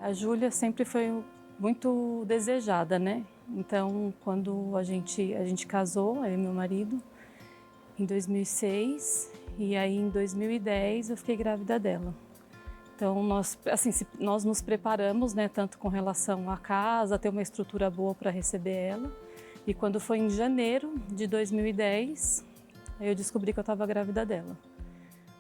A Júlia sempre foi muito desejada, né? Então, quando a gente casou, eu e meu marido, em 2006, e aí em 2010 eu fiquei grávida dela. Então, nós nos preparamos, né, tanto com relação à casa, ter uma estrutura boa para receber ela. E quando foi em janeiro de 2010, aí eu descobri que eu estava grávida dela.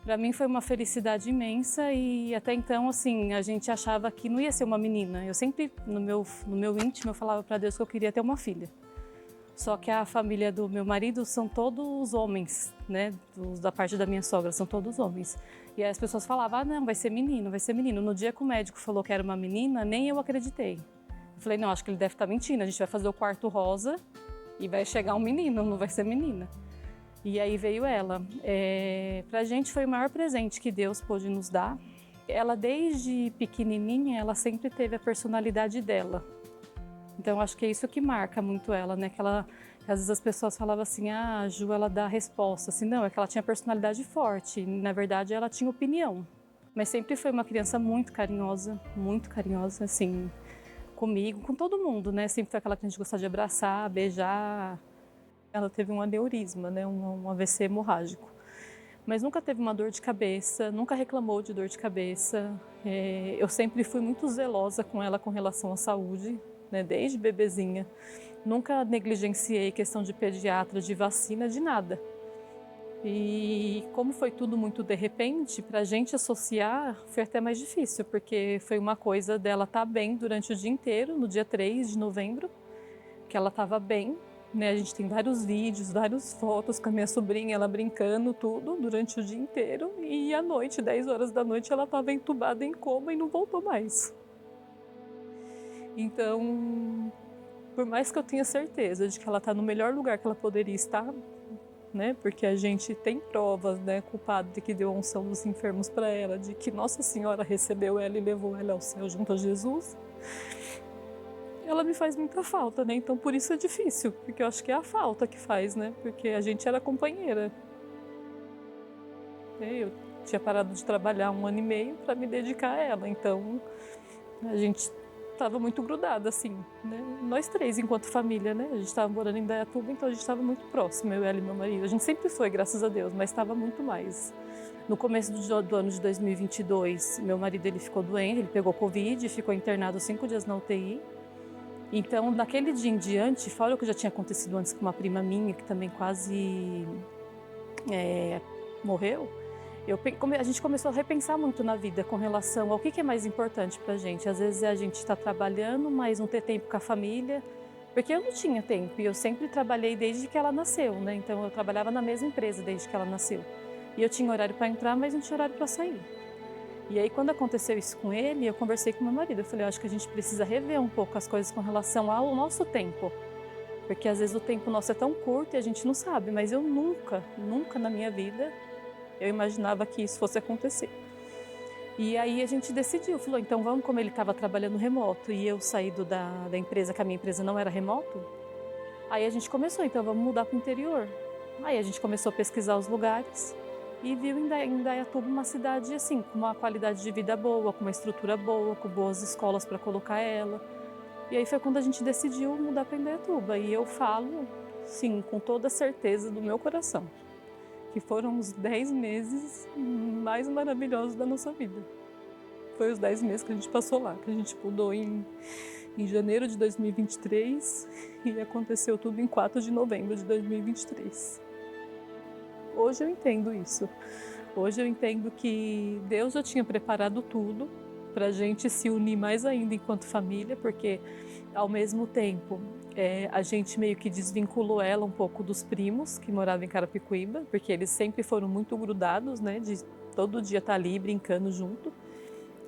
Para mim foi uma felicidade imensa e até então, assim, a gente achava que não ia ser uma menina. Eu sempre, no meu íntimo, eu falava para Deus que eu queria ter uma filha. Só que a família do meu marido são todos homens, né? Da parte da minha sogra, são todos homens. E aí as pessoas falavam, ah, não, vai ser menino, vai ser menino. No dia que o médico falou que era uma menina, nem eu acreditei. Eu falei, não, acho que ele deve estar mentindo, a gente vai fazer o quarto rosa e vai chegar um menino, não vai ser menina. E aí veio ela. Pra gente foi o maior presente que Deus pôde nos dar. Ela, desde pequenininha, ela sempre teve a personalidade dela. Então, acho que é isso que marca muito ela, né? Às vezes as pessoas falavam assim, ah, a Ju, ela dá resposta. Assim, não, é que ela tinha personalidade forte. Na verdade, ela tinha opinião. Mas sempre foi uma criança muito carinhosa, assim, comigo, com todo mundo, né? Sempre foi aquela que a gente gostava de abraçar, beijar. Ela teve um aneurisma, né, um AVC hemorrágico. Mas nunca teve uma dor de cabeça, nunca reclamou de dor de cabeça. Eu sempre fui muito zelosa com ela com relação à saúde, né, desde bebezinha. Nunca negligenciei questão de pediatra, de vacina, de nada. E como foi tudo muito de repente, para a gente associar foi até mais difícil, porque foi uma coisa dela estar bem durante o dia inteiro, no dia 3 de novembro, que ela estava bem. Né, a gente tem vários vídeos, várias fotos com a minha sobrinha, ela brincando, tudo, durante o dia inteiro. E à noite, 10 horas da noite, ela estava entubada em coma e não voltou mais. Então, por mais que eu tenha certeza de que ela está no melhor lugar que ela poderia estar, né, porque a gente tem provas, né, com o padre que deu a unção dos enfermos para ela, de que Nossa Senhora recebeu ela e levou ela ao céu junto a Jesus, ela me faz muita falta, né? Então por isso é difícil, porque eu acho que é a falta que faz, né? Porque a gente era companheira. Eu tinha parado de trabalhar 1 ano e meio para me dedicar a ela, então a gente estava muito grudada, assim, né? Nós três, enquanto família, né? A gente estava morando em Indaiatuba, então a gente estava muito próximo, eu, ela e meu marido. A gente sempre foi, graças a Deus, mas estava muito mais. No começo do ano de 2022, meu marido ele ficou doente, ele pegou Covid, ficou internado 5 dias na UTI. Então, daquele dia em diante, fora o que já tinha acontecido antes com uma prima minha, que também quase morreu, a gente começou a repensar muito na vida com relação ao que é mais importante pra gente. Às vezes a gente está trabalhando, mas não ter tempo com a família, porque eu não tinha tempo e eu sempre trabalhei desde que ela nasceu, né? Então eu trabalhava na mesma empresa desde que ela nasceu. E eu tinha horário para entrar, mas não tinha horário para sair. E aí, quando aconteceu isso com ele, eu conversei com meu marido. Eu falei, eu acho que a gente precisa rever um pouco as coisas com relação ao nosso tempo. Porque às vezes o tempo nosso é tão curto e a gente não sabe. Mas eu nunca na minha vida, eu imaginava que isso fosse acontecer. E aí a gente decidiu, falou, então vamos, como ele estava trabalhando remoto e eu saí da empresa, que a minha empresa não era remoto. Aí a gente começou, então vamos mudar para o interior. Aí a gente começou a pesquisar os lugares. E viu em Indaiatuba uma cidade assim, com uma qualidade de vida boa, com uma estrutura boa, com boas escolas para colocar ela. E aí foi quando a gente decidiu mudar para Indaiatuba. E eu falo, sim, com toda a certeza do meu coração, que foram os 10 meses mais maravilhosos da nossa vida. Foi os 10 meses que a gente passou lá, que a gente mudou em janeiro de 2023 e aconteceu tudo em 4 de novembro de 2023. Hoje eu entendo isso. Hoje eu entendo que Deus já tinha preparado tudo para a gente se unir mais ainda enquanto família, porque ao mesmo tempo a gente meio que desvinculou ela um pouco dos primos que moravam em Carapicuíba, porque eles sempre foram muito grudados, né, de todo dia estar ali brincando junto.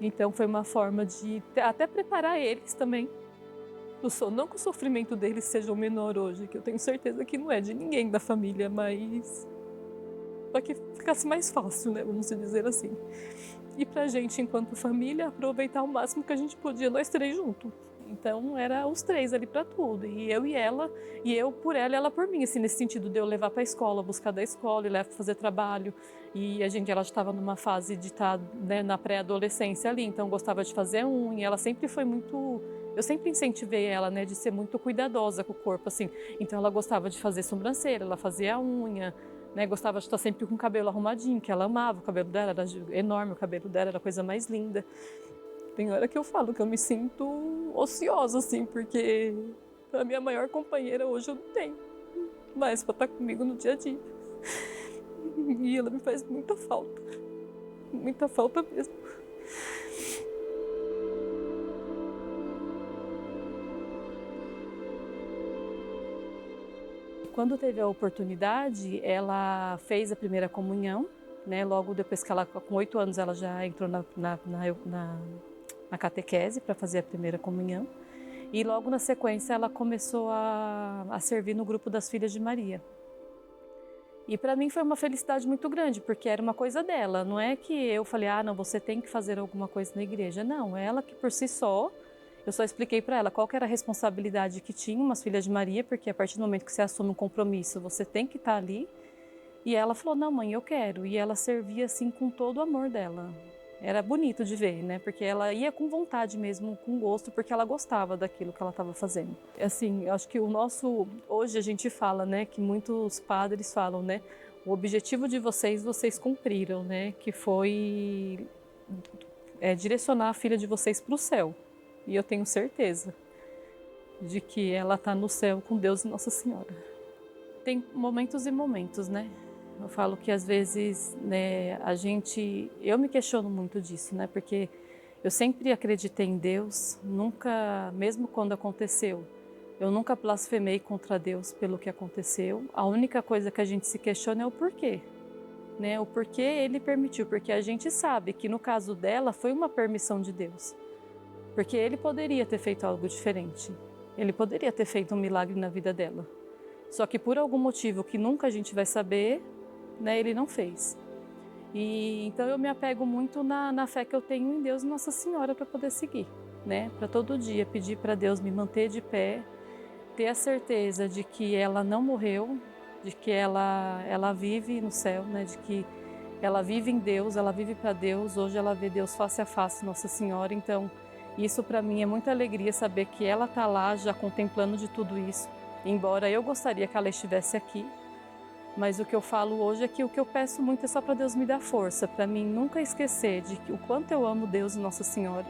Então foi uma forma de até preparar eles também. Não que o sofrimento deles seja o menor hoje, que eu tenho certeza que não é de ninguém da família, mas para que ficasse mais fácil, né, vamos dizer assim. E pra gente, enquanto família, aproveitar o máximo que a gente podia, nós três juntos. Então era os três ali para tudo, e eu e ela, e eu por ela e ela por mim, assim, nesse sentido de eu levar para a escola, buscar da escola e levar para fazer trabalho. E ela estava numa fase de estar, né, na pré-adolescência ali, então gostava de fazer unha. Ela sempre foi muito, eu sempre incentivei ela, né, de ser muito cuidadosa com o corpo, assim. Então ela gostava de fazer sobrancelha, ela fazia a unha, né, gostava de estar sempre com o cabelo arrumadinho, que ela amava, o cabelo dela era enorme, o cabelo dela era a coisa mais linda. Tem hora que eu falo que eu me sinto ociosa, assim, porque a minha maior companheira hoje eu não tenho mais para estar comigo no dia a dia. E ela me faz muita falta mesmo. Quando teve a oportunidade, ela fez a primeira comunhão, né? Logo depois que ela, com 8 anos, ela já entrou na catequese para fazer a primeira comunhão. E logo na sequência ela começou a servir no grupo das Filhas de Maria. E para mim foi uma felicidade muito grande, porque era uma coisa dela. Não é que eu falei, não, você tem que fazer alguma coisa na igreja. Não, ela que por si só, eu só expliquei para ela qual que era a responsabilidade que tinha umas Filhas de Maria, porque a partir do momento que você assume um compromisso, você tem que estar ali. E ela falou, não mãe, eu quero. E ela servia assim com todo o amor dela. Era bonito de ver, né? Porque ela ia com vontade mesmo, com gosto, porque ela gostava daquilo que ela estava fazendo. Assim, acho que hoje a gente fala, né? Que muitos padres falam, né? O objetivo de vocês cumpriram, né? Que foi direcionar a filha de vocês para o céu. E eu tenho certeza de que ela está no céu com Deus e Nossa Senhora. Tem momentos e momentos, né? Eu falo que às vezes, né, eu me questiono muito disso, né? Porque eu sempre acreditei em Deus, nunca, mesmo quando aconteceu, eu nunca blasfemei contra Deus pelo que aconteceu. A única coisa que a gente se questiona é o porquê, né? O porquê Ele permitiu, porque a gente sabe que no caso dela foi uma permissão de Deus, porque Ele poderia ter feito algo diferente, Ele poderia ter feito um milagre na vida dela. Só que por algum motivo que nunca a gente vai saber, né, ele não fez. E então eu me apego muito na fé que eu tenho em Deus e Nossa Senhora para poder seguir, né? Para todo dia pedir para Deus me manter de pé, ter a certeza de que ela não morreu, de que ela vive no céu, né? De que ela vive em Deus, ela vive para Deus. Hoje ela vê Deus face a face, Nossa Senhora. Então isso para mim é muita alegria saber que ela está lá já contemplando de tudo isso. Embora eu gostaria que ela estivesse aqui, mas o que eu falo hoje é que o que eu peço muito é só para Deus me dar força, para mim nunca esquecer de que o quanto eu amo Deus e Nossa Senhora,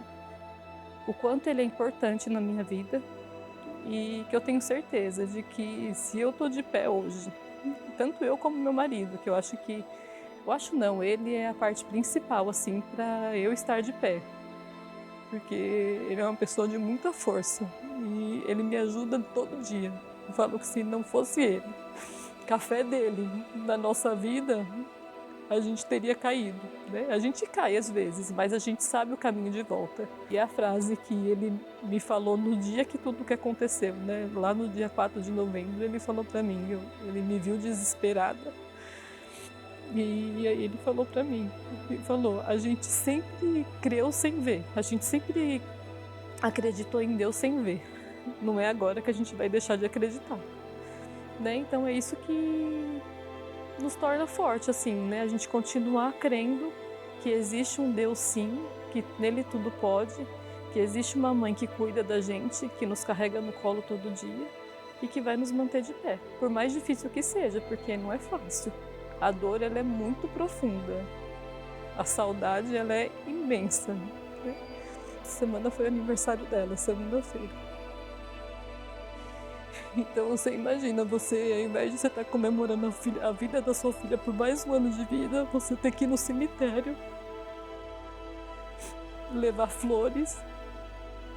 o quanto Ele é importante na minha vida e que eu tenho certeza de que se eu estou de pé hoje, tanto eu como meu marido, que ele é a parte principal assim para eu estar de pé, porque ele é uma pessoa de muita força e ele me ajuda todo dia. Eu falo que se não fosse ele, café dele na nossa vida, a gente teria caído, né? A gente cai às vezes, mas a gente sabe o caminho de volta. E a frase que ele me falou no dia que tudo que aconteceu, né? Lá no dia 4 de novembro, ele falou para mim, ele me viu desesperada. E aí ele falou para mim, a gente sempre creu sem ver, a gente sempre acreditou em Deus sem ver. Não é agora que a gente vai deixar de acreditar. Né? Então é isso que nos torna forte, assim, né? A gente continuar crendo que existe um Deus sim, que nele tudo pode, que existe uma mãe que cuida da gente, que nos carrega no colo todo dia e que vai nos manter de pé, por mais difícil que seja, porque não é fácil. A dor, ela é muito profunda. A saudade, ela é imensa. Né? Semana foi o aniversário dela, segunda-feira. Então você imagina, ao invés de você estar comemorando a vida da sua filha por mais um ano de vida, você ter que ir no cemitério, levar flores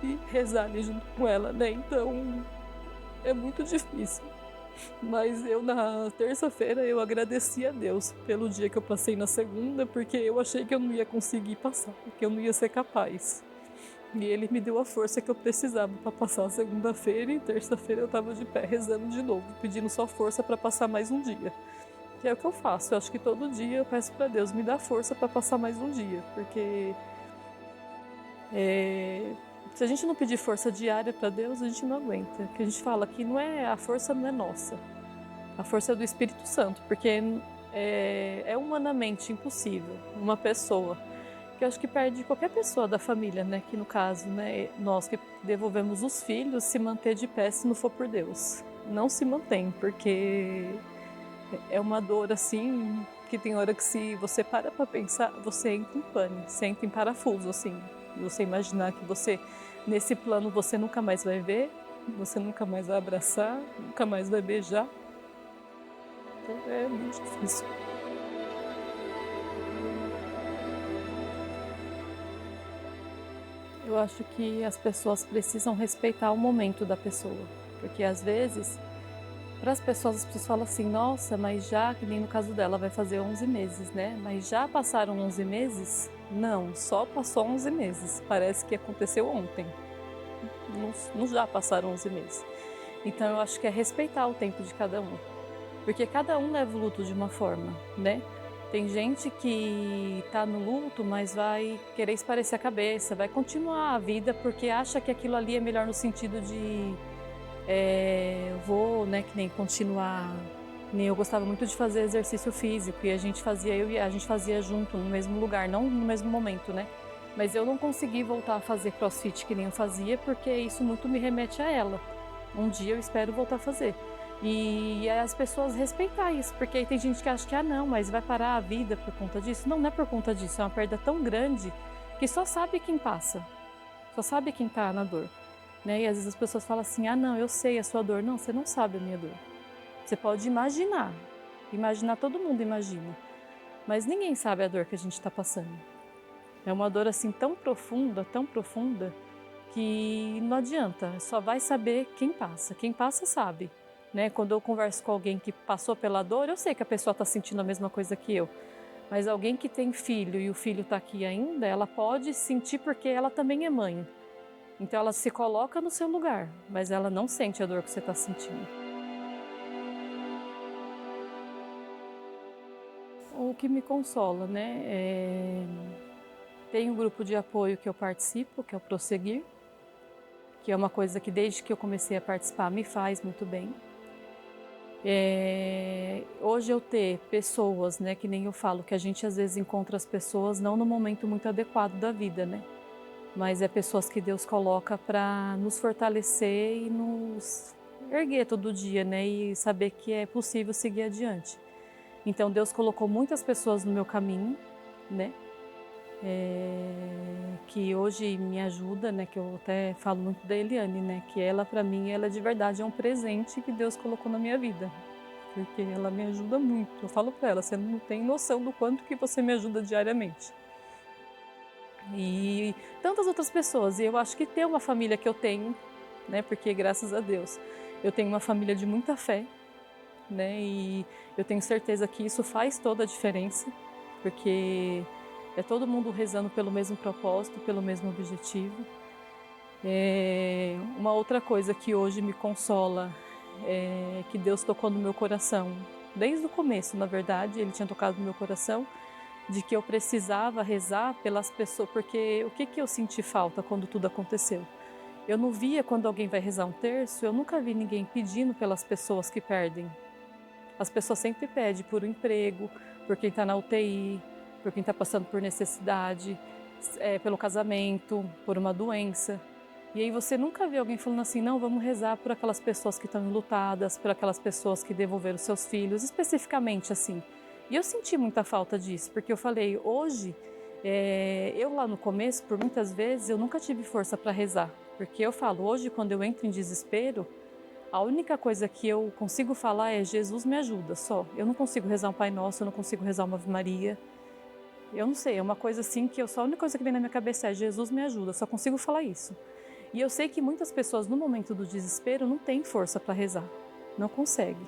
e rezar ali junto com ela, né? Então é muito difícil. Mas eu na terça-feira eu agradeci a Deus pelo dia que eu passei na segunda, porque eu achei que eu não ia conseguir passar, que eu não ia ser capaz. E ele me deu a força que eu precisava para passar a segunda-feira e terça-feira eu estava de pé rezando de novo, pedindo só força para passar mais um dia. Que é o que eu faço, eu acho que todo dia eu peço para Deus me dar força para passar mais um dia, porque Se a gente não pedir força diária para Deus, a gente não aguenta. O que a gente fala aqui a força não é nossa, a força é do Espírito Santo, porque é humanamente impossível uma pessoa, que eu acho que perde qualquer pessoa da família, né, que no caso, né, nós que devolvemos os filhos, se manter de pé se não for por Deus. Não se mantém, porque é uma dor assim, que tem hora que se você para pensar, você entra em pane, você entra em parafuso, assim. Você imaginar que nesse plano, você nunca mais vai ver, você nunca mais vai abraçar, nunca mais vai beijar. Então é muito difícil. Eu acho que as pessoas precisam respeitar o momento da pessoa, porque às vezes, para as pessoas falam assim, nossa, mas já, que nem no caso dela, vai fazer 11 meses, né? Mas já passaram 11 meses? Não, só passou 11 meses, parece que aconteceu ontem, não já passaram 11 meses. Então eu acho que é respeitar o tempo de cada um, porque cada um leva o luto de uma forma, né? Tem gente que está no luto, mas vai querer esparecer a cabeça, vai continuar a vida porque acha que aquilo ali é melhor no sentido de eu vou, né, que nem continuar. Nem eu gostava muito de fazer exercício físico e a gente fazia junto no mesmo lugar, não no mesmo momento, né? Mas eu não consegui voltar a fazer CrossFit que nem eu fazia porque isso muito me remete a ela. Um dia eu espero voltar a fazer. E as pessoas respeitar isso, porque aí tem gente que acha que não, mas vai parar a vida por conta disso. Não, não é por conta disso, é uma perda tão grande que só sabe quem passa, só sabe quem está na dor, né? E às vezes as pessoas falam assim, não, eu sei a sua dor. Não, você não sabe a minha dor. Você pode imaginar, todo mundo imagina, mas ninguém sabe a dor que a gente está passando. É uma dor assim tão profunda, que não adianta, só vai saber quem passa sabe. Né? Quando eu converso com alguém que passou pela dor, eu sei que a pessoa está sentindo a mesma coisa que eu. Mas alguém que tem filho e o filho está aqui ainda, ela pode sentir porque ela também é mãe. Então ela se coloca no seu lugar, mas ela não sente a dor que você está sentindo. O que me consola, né? Tem um grupo de apoio que eu participo, que é o Prosseguir, que é uma coisa que desde que eu comecei a participar me faz muito bem. Hoje eu ter pessoas, né, que nem eu falo, que a gente às vezes encontra as pessoas não no momento muito adequado da vida, né? Mas é pessoas que Deus coloca para nos fortalecer e nos erguer todo dia, né? E saber que é possível seguir adiante. Então Deus colocou muitas pessoas no meu caminho, né? Que hoje me ajuda, né? Que eu até falo muito da Eliane, né? Que ela, para mim, ela de verdade é um presente que Deus colocou na minha vida. Porque ela me ajuda muito. Eu falo para ela, você não tem noção do quanto que você me ajuda diariamente. E tantas outras pessoas. E eu acho que ter uma família que eu tenho, né? Porque graças a Deus eu tenho uma família de muita fé, né? E eu tenho certeza que isso faz toda a diferença, porque é todo mundo rezando pelo mesmo propósito, pelo mesmo objetivo. Uma outra coisa que hoje me consola é que Deus tocou no meu coração. Desde o começo, na verdade, Ele tinha tocado no meu coração de que eu precisava rezar pelas pessoas, porque o que eu senti falta quando tudo aconteceu? Eu não via quando alguém vai rezar um terço, eu nunca vi ninguém pedindo pelas pessoas que perdem. As pessoas sempre pedem por um emprego, por quem está na UTI, por quem está passando por necessidade, pelo casamento, por uma doença. E aí você nunca vê alguém falando assim, não, vamos rezar por aquelas pessoas que estão enlutadas, por aquelas pessoas que devolveram seus filhos, especificamente assim. E eu senti muita falta disso, porque eu falei, hoje, eu lá no começo, por muitas vezes, eu nunca tive força para rezar. Porque eu falo, hoje quando eu entro em desespero, a única coisa que eu consigo falar é Jesus me ajuda, só. Eu não consigo rezar um Pai Nosso, eu não consigo rezar uma Ave Maria. Eu não sei, é uma coisa assim que a única coisa que vem na minha cabeça é Jesus me ajuda, só consigo falar isso. E eu sei que muitas pessoas no momento do desespero não têm força para rezar, não conseguem.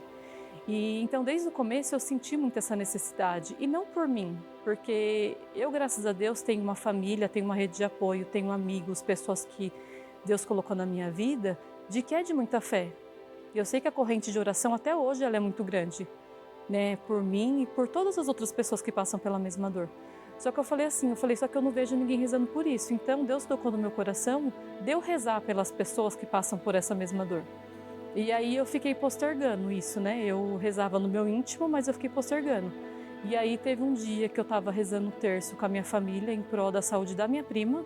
E então desde o começo eu senti muito essa necessidade, e não por mim, porque eu, graças a Deus, tenho uma família, tenho uma rede de apoio, tenho amigos, pessoas que Deus colocou na minha vida, de que é de muita fé. E eu sei que a corrente de oração até hoje ela é muito grande, né, por mim e por todas as outras pessoas que passam pela mesma dor. Só que eu falei assim, só que eu não vejo ninguém rezando por isso. Então Deus tocou no meu coração de eu rezar pelas pessoas que passam por essa mesma dor. E aí eu fiquei postergando isso, né? Eu rezava no meu íntimo, mas eu fiquei postergando. E aí teve um dia que eu estava rezando o terço com a minha família em prol da saúde da minha prima,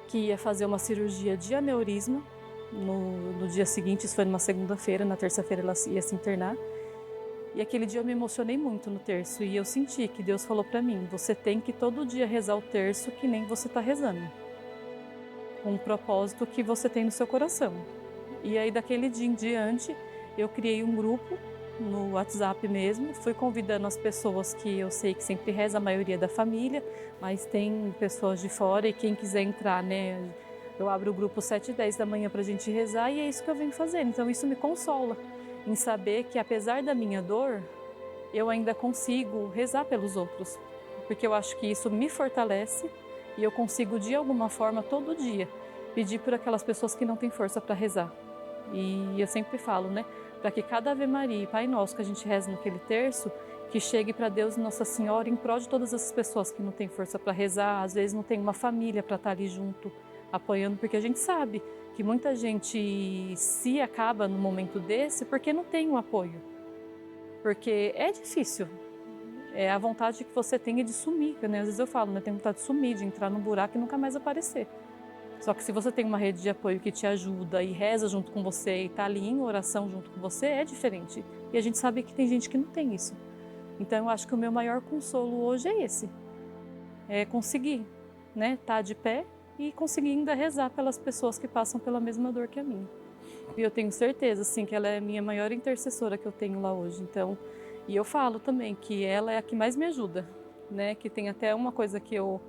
que ia fazer uma cirurgia de aneurisma. No dia seguinte, isso foi numa segunda-feira, na terça-feira ela ia se internar. E aquele dia eu me emocionei muito no terço e eu senti que Deus falou para mim, você tem que todo dia rezar o terço que nem você está rezando, com o propósito que você tem no seu coração. E aí daquele dia em diante eu criei um grupo no WhatsApp mesmo, fui convidando as pessoas que eu sei que sempre reza, a maioria da família, mas tem pessoas de fora e quem quiser entrar, né, eu abro o grupo 7h10 da manhã para a gente rezar e é isso que eu venho fazendo, então isso me consola em saber que apesar da minha dor, eu ainda consigo rezar pelos outros, porque eu acho que isso me fortalece e eu consigo de alguma forma todo dia pedir por aquelas pessoas que não têm força para rezar. E eu sempre falo, né, para que cada Ave Maria e Pai Nosso que a gente reza naquele terço, que chegue para Deus e Nossa Senhora em prol de todas essas pessoas que não têm força para rezar, às vezes não tem uma família para estar ali junto, apoiando, porque a gente sabe que muita gente se acaba no momento desse porque não tem um apoio. Porque é difícil, é a vontade que você tem é de sumir, né? Às vezes eu falo, né, tenho vontade de sumir, de entrar num buraco e nunca mais aparecer. Só que se você tem uma rede de apoio que te ajuda e reza junto com você e está ali em oração junto com você, é diferente. E a gente sabe que tem gente que não tem isso. Então eu acho que o meu maior consolo hoje é esse. É conseguir, né, estar de pé e conseguir ainda rezar pelas pessoas que passam pela mesma dor que a minha. E eu tenho certeza, assim, que ela é a minha maior intercessora que eu tenho lá hoje. Então, e eu falo também que ela é a que mais me ajuda, né? Que tem até uma coisa que eu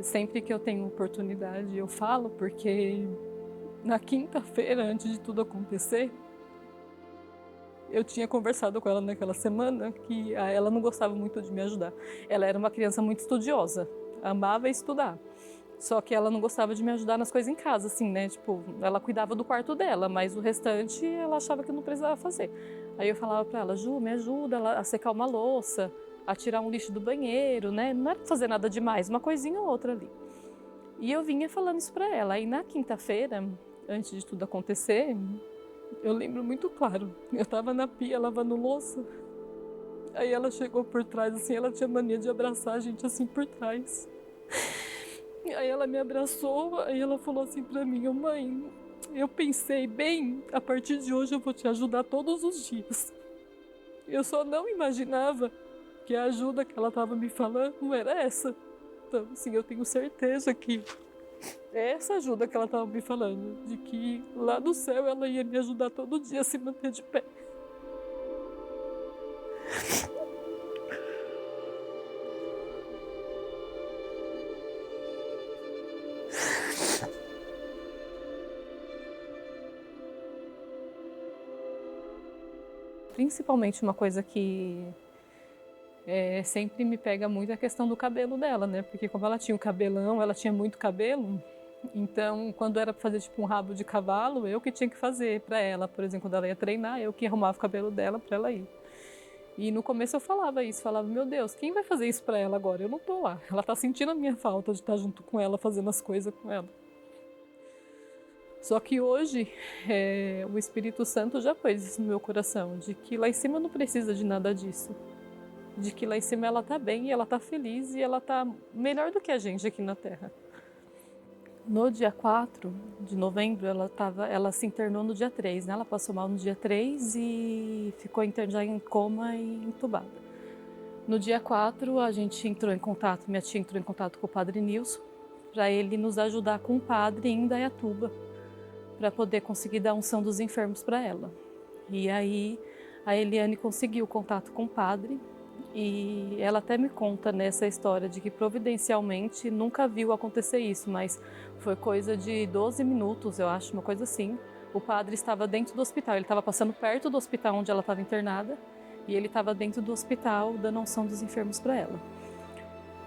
sempre que eu tenho oportunidade eu falo, porque na quinta-feira, antes de tudo acontecer, eu tinha conversado com ela naquela semana que ela não gostava muito de me ajudar. Ela era uma criança muito estudiosa, amava estudar. Só que ela não gostava de me ajudar nas coisas em casa, assim, né? Tipo, ela cuidava do quarto dela, mas o restante ela achava que não precisava fazer. Aí eu falava pra ela, Ju, me ajuda a secar uma louça, a tirar um lixo do banheiro, né? Não era pra fazer nada demais, uma coisinha ou outra ali. E eu vinha falando isso pra ela. Aí na quinta-feira, antes de tudo acontecer, eu lembro muito claro. Eu tava na pia lavando louça. Aí ela chegou por trás, assim, ela tinha mania de abraçar a gente assim por trás. Aí ela me abraçou, aí ela falou assim pra mim, mãe, eu pensei, bem, a partir de hoje eu vou te ajudar todos os dias. Eu só não imaginava que a ajuda que ela estava me falando era essa. Então, assim, eu tenho certeza que é essa ajuda que ela estava me falando, de que lá no céu ela ia me ajudar todo dia a se manter de pé. Principalmente uma coisa que sempre me pega muito é a questão do cabelo dela, né? Porque como ela tinha o cabelão, ela tinha muito cabelo, então quando era para fazer tipo um rabo de cavalo, eu que tinha que fazer para ela. Por exemplo, quando ela ia treinar, eu que arrumava o cabelo dela para ela ir. E no começo eu falava isso, falava, meu Deus, quem vai fazer isso para ela agora? Eu não tô lá. Ela tá sentindo a minha falta de estar junto com ela, fazendo as coisas com ela. Só que hoje o Espírito Santo já pôs isso no meu coração, de que lá em cima não precisa de nada disso. De que lá em cima ela tá bem, e ela tá feliz e ela tá melhor do que a gente aqui na Terra. No dia 4 de novembro, ela se internou no dia 3, né? Ela passou mal no dia 3 e ficou já em coma e entubada. No dia 4, a gente entrou em contato, minha tia entrou em contato com o padre Nilson, para ele nos ajudar com o padre em Indaiatuba, para poder conseguir dar a unção dos enfermos para ela. E aí a Eliane conseguiu contato com o padre e ela até me conta nessa história de que providencialmente nunca viu acontecer isso, mas foi coisa de 12 minutos, eu acho, uma coisa assim. O padre estava dentro do hospital, ele estava passando perto do hospital onde ela estava internada e ele estava dentro do hospital dando a unção dos enfermos para ela.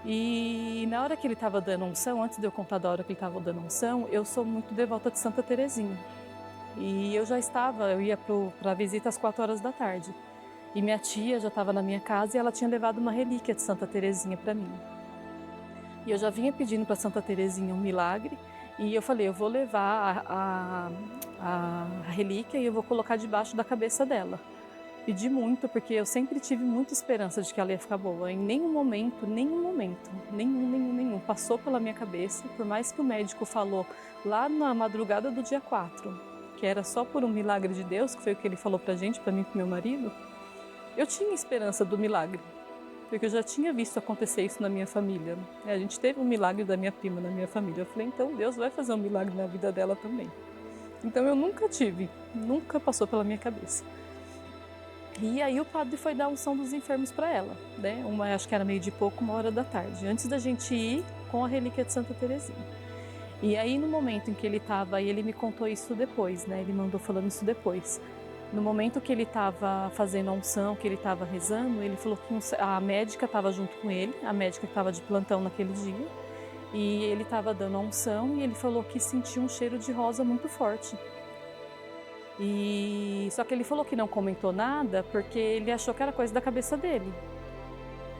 E na hora que ele estava dando unção, antes de eu contar da hora que ele estava dando unção, eu sou muito devota de Santa Terezinha. E eu ia para a visita às 4 horas da tarde. E minha tia já estava na minha casa e ela tinha levado uma relíquia de Santa Terezinha para mim. E eu já vinha pedindo para Santa Terezinha um milagre, e eu falei, eu vou levar a relíquia e eu vou colocar debaixo da cabeça dela. Pedi muito, porque eu sempre tive muita esperança de que ela ia ficar boa. Em nenhum momento, nenhum, passou pela minha cabeça, por mais que o médico falou lá na madrugada do dia 4, que era só por um milagre de Deus, que foi o que ele falou pra gente, pra mim e pro meu marido, eu tinha esperança do milagre, porque eu já tinha visto acontecer isso na minha família. A gente teve um milagre da minha prima na minha família. Eu falei, então Deus vai fazer um milagre na vida dela também. Então eu nunca passou pela minha cabeça. E aí o padre foi dar a unção dos enfermos para ela, né? Acho que era meio de pouco, 1h da tarde, antes da gente ir com a relíquia de Santa Terezinha. E aí no momento em que ele estava, e ele me contou isso depois, né? Ele mandou falando isso depois. No momento que ele estava fazendo a unção, que ele estava rezando, ele falou que a médica estava junto com ele, a médica que estava de plantão naquele dia, e ele estava dando a unção e ele falou que sentiu um cheiro de rosa muito forte. Só que ele falou que não comentou nada porque ele achou que era coisa da cabeça dele.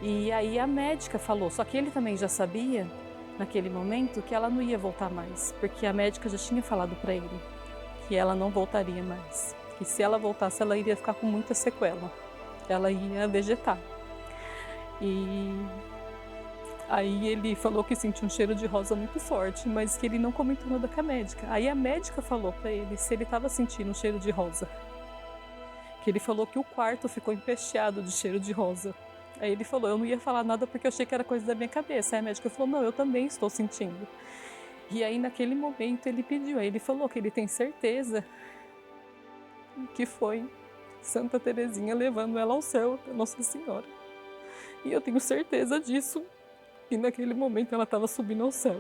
E aí a médica falou, só que ele também já sabia, naquele momento, que ela não ia voltar mais, porque a médica já tinha falado para ele que ela não voltaria mais. Que se ela voltasse, ela iria ficar com muita sequela, ela ia vegetar. E aí ele falou que sentiu um cheiro de rosa muito forte, mas que ele não comentou nada com a médica. Aí a médica falou para ele se ele estava sentindo um cheiro de rosa. Que ele falou que o quarto ficou empesteado de cheiro de rosa. Aí ele falou, eu não ia falar nada porque eu achei que era coisa da minha cabeça. Aí a médica falou, não, eu também estou sentindo. E aí naquele momento ele pediu, aí ele falou que ele tem certeza que foi Santa Terezinha levando ela ao céu, Nossa Senhora. E eu tenho certeza disso, e naquele momento ela estava subindo ao céu.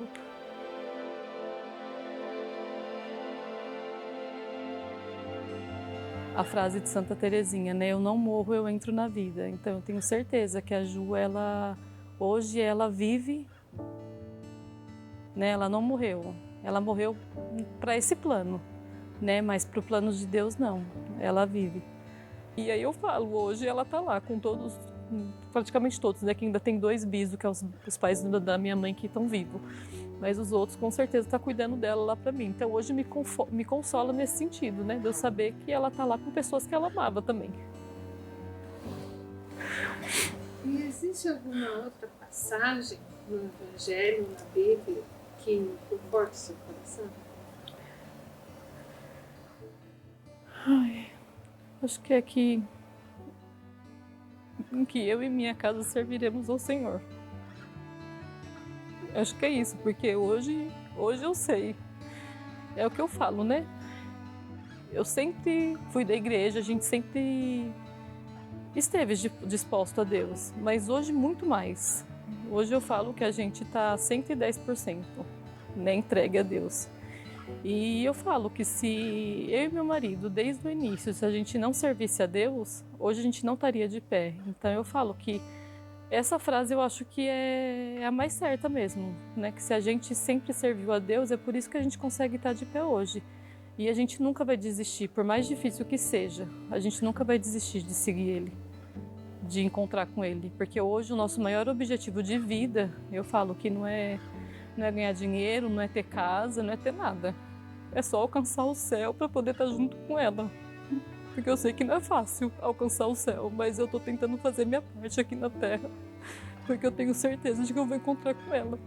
A frase de Santa Terezinha, né? Eu não morro, eu entro na vida. Então eu tenho certeza que a Ju, hoje ela vive, né? Ela não morreu. Ela morreu para esse plano, né? Mas para o plano de Deus não. Ela vive. E aí eu falo, hoje ela está lá com todos, praticamente todos, né? Que ainda tem 2 bis, que é os pais da minha mãe que estão vivos. Mas os outros com certeza estão cuidando dela lá para mim. Então hoje me consola nesse sentido, né? De eu saber que ela está lá com pessoas que ela amava também. E existe alguma outra passagem no Evangelho, na Bíblia, que conforte seu coração? Ai, acho que é que eu e minha casa serviremos ao Senhor. Acho que é isso, porque hoje eu sei. É o que eu falo, né? Eu sempre fui da igreja, a gente sempre esteve disposto a Deus, mas hoje muito mais. Hoje eu falo que a gente está 110%, né, entregue a Deus. E eu falo que se eu e meu marido, desde o início, se a gente não servisse a Deus, hoje a gente não estaria de pé. Então eu falo que essa frase eu acho que é a mais certa mesmo, né? Que se a gente sempre serviu a Deus, é por isso que a gente consegue estar de pé hoje. E a gente nunca vai desistir, por mais difícil que seja, a gente nunca vai desistir de seguir Ele, de encontrar com Ele. Porque hoje o nosso maior objetivo de vida, eu falo que não é ganhar dinheiro, não é ter casa, não é ter nada. É só alcançar o céu para poder estar junto com ela. Porque eu sei que não é fácil alcançar o céu, mas eu estou tentando fazer minha parte aqui na Terra. Porque eu tenho certeza de que eu vou encontrar com ela.